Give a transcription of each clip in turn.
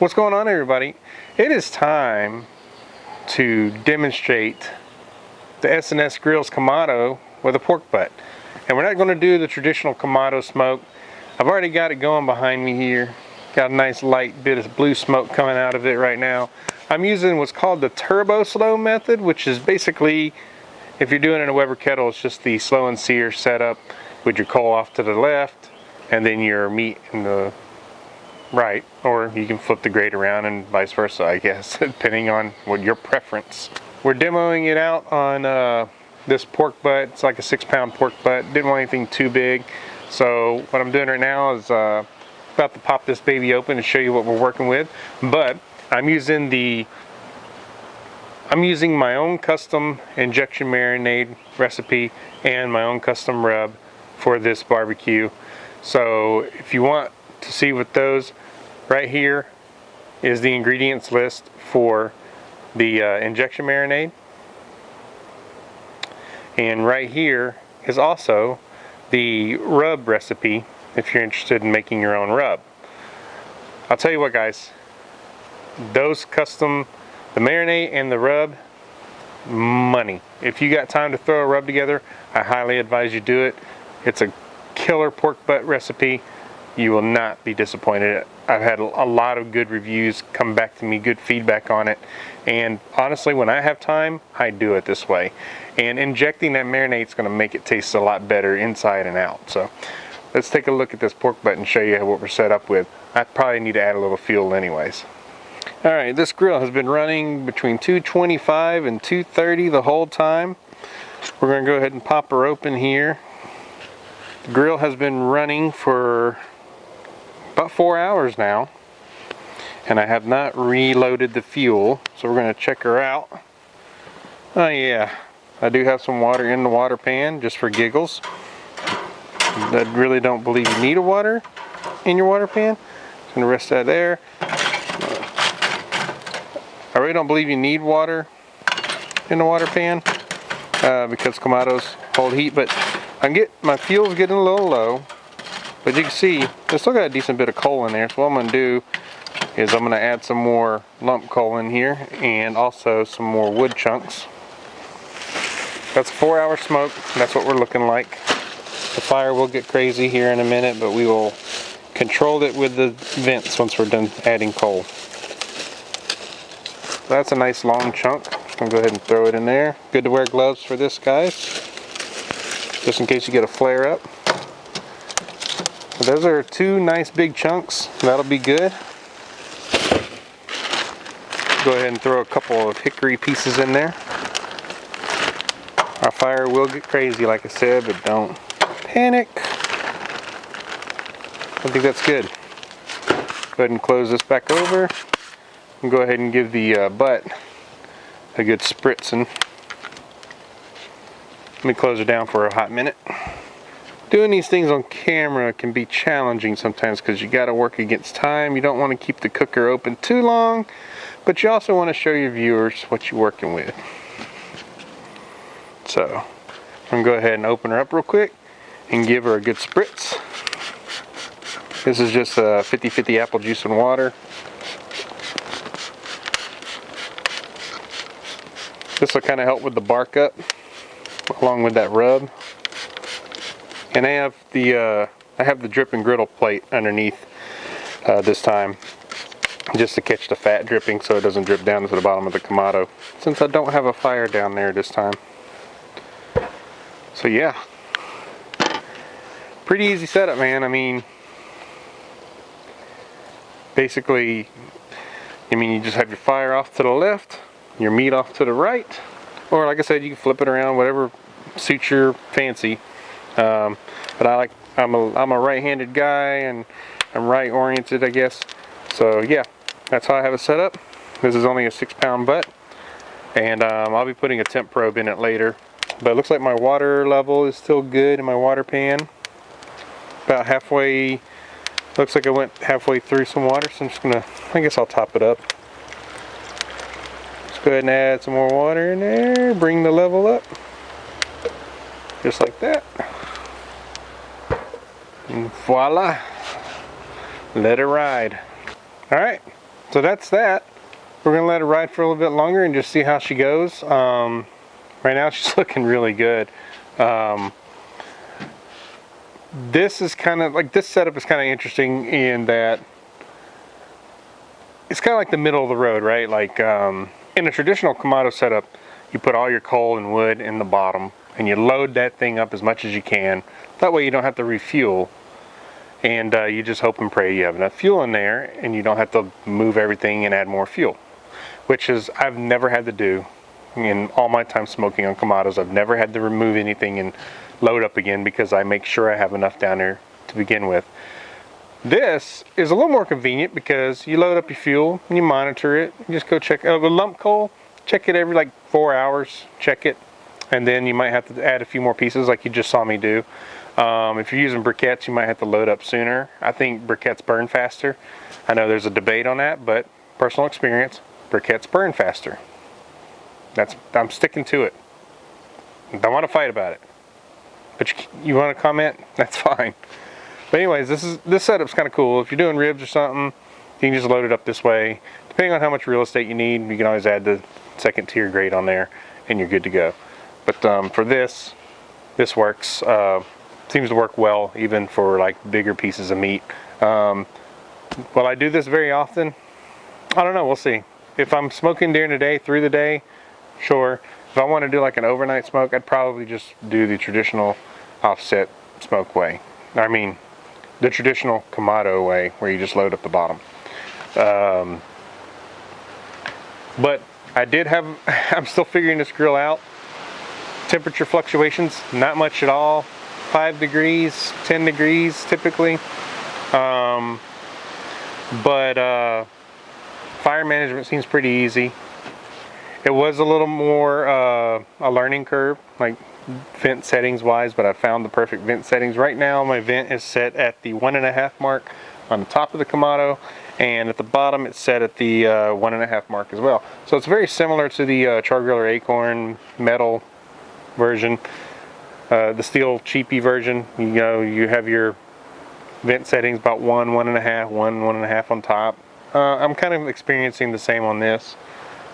What's going on, everybody? It is time to demonstrate the SNS Grill's Kamado with a pork butt. And we're not going to do the traditional Kamado smoke. I've already got it going behind me here. Got a nice light bit of blue smoke coming out of it right now. I'm using what's called the turbo slow method, which is basically, if you're doing it in a Weber kettle, it's just the slow and sear setup with your coal off to the left and then your meat in the right, or you can flip the grate around and vice versa, I guess, depending on what your preference. We're demoing it out on this pork butt. It's like a 6-pound pork butt. Didn't want anything too big, so what I'm doing right now is about to pop this baby open and show you what we're working with. But I'm using my own custom injection marinade recipe and my own custom rub for this barbecue. So if you want to see what those, right here is the ingredients list for the injection marinade, and right here is also the rub recipe if you're interested in making your own rub. I'll tell you what, guys, those custom, the marinade and the rub, money. If you got time to throw a rub together, I highly advise you do it. It's a killer pork butt recipe. You will not be disappointed. I've had a lot of good reviews come back to me, good feedback on it, and honestly, when I have time, I do it this way. And injecting that marinade is going to make it taste a lot better inside and out. So let's take a look at this pork butt and show you what we're set up with. I probably need to add a little fuel anyways. Alright, this grill has been running between 225 and 230 the whole time. We're going to go ahead and pop her open here. The grill has been running for about 4 hours now, and I have not reloaded the fuel, so we're going to check her out. Oh yeah, I do have some water in the water pan just for giggles. I really don't believe you need a water in your water pan. I'm going to rest that there. I really don't believe you need water in the water pan because Kamados hold heat, but my fuel's getting a little low. But you can see, I still got a decent bit of coal in there, so what I'm going to do is I'm going to add some more lump coal in here and also some more wood chunks. That's a 4-hour smoke, that's what we're looking like. The fire will get crazy here in a minute, but we will control it with the vents once we're done adding coal. So that's a nice long chunk. I'm going to go ahead and throw it in there. Good to wear gloves for this, guys, just in case you get a flare up. Those are 2 nice big chunks. That'll be good. Go ahead and throw a couple of hickory pieces in there. Our fire will get crazy, like I said, but don't panic. I think that's good. Go ahead and close this back over and go ahead and give the butt a good spritzing. Let me close it down for a hot minute. Doing these things on camera can be challenging sometimes because you got to work against time. You don't want to keep the cooker open too long, but you also want to show your viewers what you're working with. So I'm going to go ahead and open her up real quick and give her a good spritz. This is just 50-50 apple juice and water. This will kind of help with the bark up along with that rub. And I have the drip and griddle plate underneath this time, just to catch the fat dripping so it doesn't drip down to the bottom of the Kamado, since I don't have a fire down there this time. So yeah, pretty easy setup, man. I mean, basically, you just have your fire off to the left, your meat off to the right, or like I said, you can flip it around, whatever suits your fancy. But I'm a right-handed guy, and I'm right-oriented, I guess. So yeah, that's how I have it set up. This is only a 6-pound butt, and I'll be putting a temp probe in it later. But it looks like my water level is still good in my water pan. About halfway, looks like I went halfway through some water, so I'm just gonna, I guess I'll top it up. Let's go ahead and add some more water in there, bring the level up. Just like that. And voila, let it ride. All right, So that's that. We're gonna let her ride for a little bit longer and just see how she goes. Right now she's looking really good. This is kind of like, this setup is kind of interesting in that it's kind of like the middle of the road, right? Like in a traditional Kamado setup, you put all your coal and wood in the bottom and you load that thing up as much as you can. That way you don't have to refuel, and you just hope and pray you have enough fuel in there and you don't have to move everything and add more fuel, which is I've never had to do in all my time smoking on Kamados. I've never had to remove anything and load up again because I make sure I have enough down there to begin with. This is a little more convenient because you load up your fuel and you monitor it. You just go check. With lump coal, check it every like 4 hours. Check it, and then you might have to add a few more pieces, like you just saw me do. If you're using briquettes, you might have to load up sooner. I think briquettes burn faster. I know there's a debate on that, but personal experience, briquettes burn faster. I'm sticking to it. Don't want to fight about it. But you want to comment? That's fine. But anyways, this setup's kind of cool. If you're doing ribs or something, you can just load it up this way. Depending on how much real estate you need, you can always add the second tier grate on there, and you're good to go. But for this works. Seems to work well even for like bigger pieces of meat. Will I do this very often? I don't know. We'll see. If I'm smoking during the day, through the day, sure. If I want to do like an overnight smoke, I'd probably just do the traditional offset smoke way. I mean, the traditional Kamado way, where you just load up the bottom. But I'm still figuring this grill out. Temperature fluctuations, not much at all. 5 degrees, 10 degrees typically. But fire management seems pretty easy. It was a little more a learning curve, like vent settings wise, but I found the perfect vent settings. Right now my vent is set at the 1.5 mark on the top of the Kamado, and at the bottom it's set at the 1.5 mark as well. So it's very similar to the Char Griller Acorn metal version. The steel cheapy version, you have your vent settings about 1.5 on top. I'm kind of experiencing the same on this.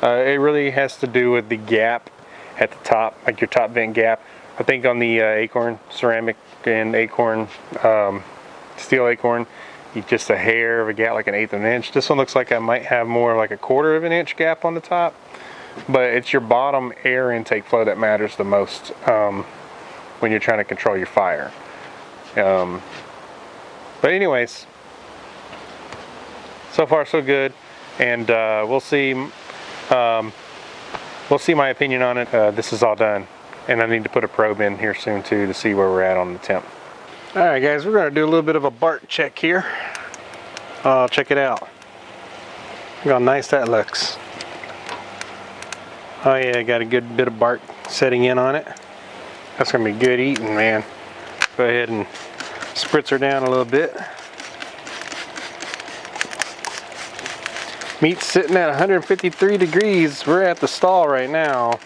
It really has to do with the gap at the top, like your top vent gap. I think on the Acorn ceramic and Acorn steel Acorn, just a hair of a gap, like 1/8 of an inch. This one looks like I might have more like a 1/4 of an inch gap on the top, but it's your bottom air intake flow that matters the most when you're trying to control your fire. But anyways, so far so good, and we'll see my opinion on it. This is all done, and I need to put a probe in here soon too to see where we're at on the temp. Alright guys, we're going to do a little bit of a bark check here. Check it out. Look how nice that looks. Oh yeah, got a good bit of bark setting in on it. That's going to be good eating, man. Go ahead and spritz her down a little bit. Meat's sitting at 153 degrees. We're at the stall right now.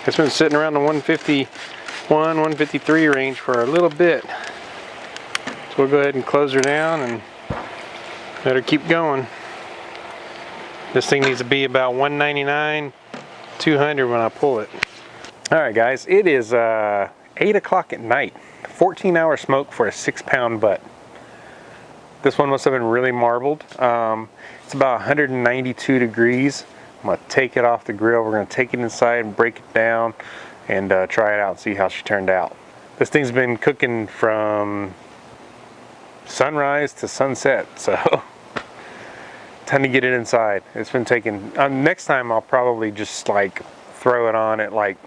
It's been sitting around the 151, 153 range for a little bit. So we'll go ahead and close her down and let her keep going. This thing needs to be about 199, 200 when I pull it. Alright guys, it is 8 o'clock at night. 14-hour smoke for a 6-pound butt. This one must have been really marbled. It's about 192 degrees. I'm going to take it off the grill. We're going to take it inside and break it down and try it out and see how she turned out. This thing's been cooking from sunrise to sunset, so time to get it inside. It's been taking, next time I'll probably just like throw it on at like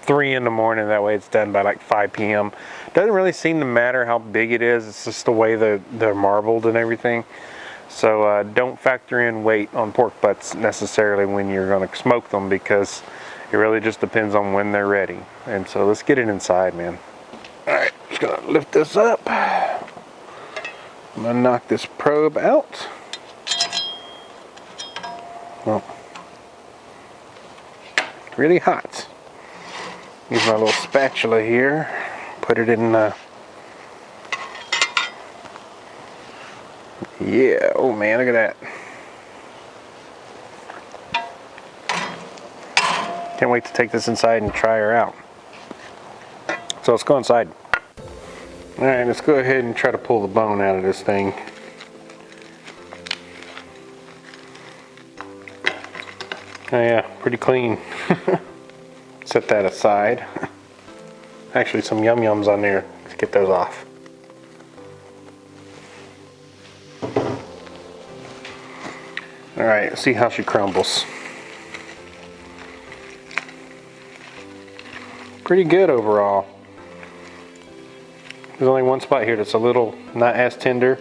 3 in the morning, that way it's done by like 5 p.m. Doesn't really seem to matter how big it is, it's just the way they're marbled and everything. So don't factor in weight on pork butts necessarily when you're going to smoke them, because it really just depends on when they're ready. And so let's get it inside, man. Alright, just gonna lift this up. I'm gonna knock this probe out. Well, really hot. Use my little spatula here, put it in yeah, oh man, look at that. Can't wait to take this inside and try her out. So let's go inside. Alright, let's go ahead and try to pull the bone out of this thing. Oh yeah, pretty clean. Set that aside. Actually, some yum yums on there. Let's get those off. Alright, let's see how she crumbles. Pretty good overall. There's only one spot here that's a little not as tender.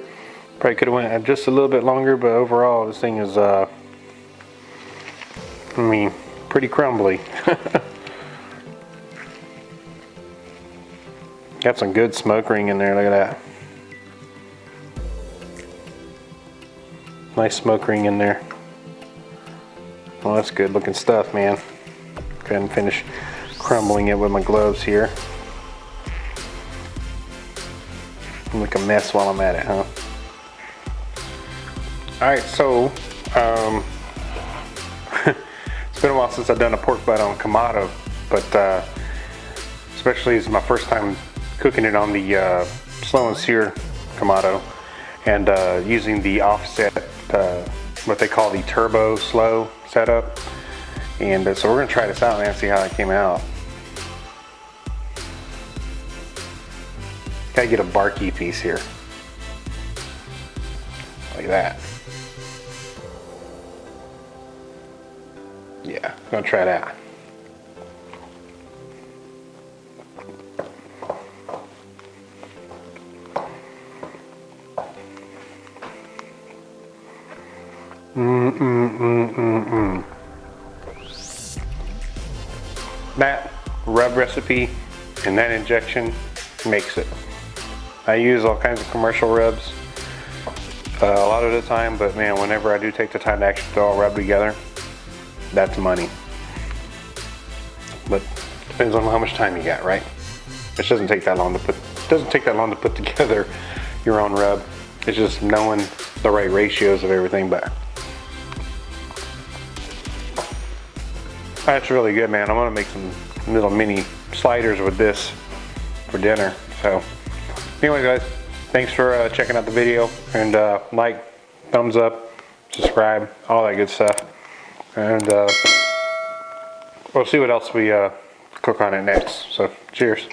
Probably could have went just a little bit longer, but overall this thing is I mean, pretty crumbly. Got some good smoke ring in there, look at that. Nice smoke ring in there. Well, that's good looking stuff, man. Go ahead and finish crumbling it with my gloves here. Make a mess while I'm at it, huh? Alright, so it's been a while since I've done a pork butt on Kamado, but especially it's my first time cooking it on the slow and sear Kamado, and using the offset, what they call the turbo slow setup. And so we're gonna try this out, man, see how it came out. Gotta get a barky piece here. Like that. Yeah, I'm gonna try that. That rub recipe and that injection makes it. I use all kinds of commercial rubs a lot of the time, but man, whenever I do take the time to actually throw a rub together, that's money. But depends on how much time you got, right? It doesn't take that long to put together your own rub. It's just knowing the right ratios of everything. But that's really good, man. I'm gonna make some little mini sliders with this for dinner. So anyway, guys, thanks for checking out the video, and like, thumbs up, subscribe, all that good stuff. And we'll see what else we cook on it next. So cheers.